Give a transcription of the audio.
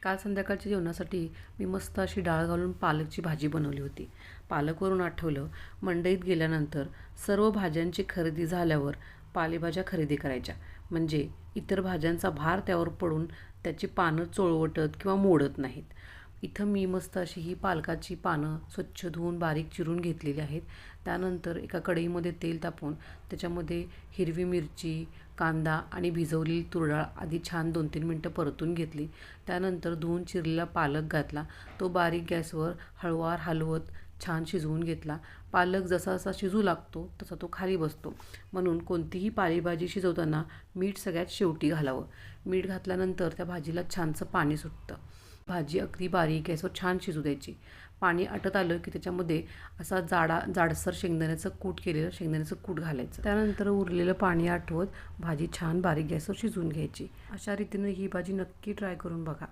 काल संध्याकाळच्या जेवणासाठी मी मस्त अशी डाळ घालून पालकची भाजी बनवली होती. पालकवरून आठवलं, मंडईत गेल्यानंतर सर्व भाज्यांची खरेदी झाल्यावर पालेभाज्या खरेदी करायच्या. म्हणजे इतर भाज्यांचा भार त्यावर पडून त्याची पानं चोळवटत किंवा मोडत नाहीत. इथं मी मस्त अशी ही पालकाची पानं स्वच्छ धुवून बारीक चिरून घेतलेली आहेत. त्यानंतर एका कढईमध्ये तेल तापवून त्याच्यामध्ये हिरवी मिरची, कांदा आणि भिजवलेली तूर डाळ आधी छान 2-3 मिनटं परतून घेतली. त्यानंतर धुवून चिरलेला पालक घातला. तो बारीक गॅसवर हळूवार हलवत छान शिजवून घेतला. पालक जसा जसा शिजू लागतो तसा तो खाली बसतो, म्हणून कोणतीही पालेभाजी शिजवताना मीठ सगळ्यात शेवटी घालावं. मीठ घातल्यानंतर त्या भाजीला छानसं पाणी सुटतं. भाजी अगदी बारीक गॅसवर छान शिजू द्यायची. पाणी आटत आलं की त्याच्यामध्ये असा जाडसर शेंगदाण्याचं कूट केलेलं शेंगदाण्याचं कूट घालायचं. त्यानंतर उरलेलं पाणी आटवत भाजी छान बारीक गॅसवर शिजवून घ्यायची. अशा रीतीने ही भाजी नक्की ट्राय करून बघा.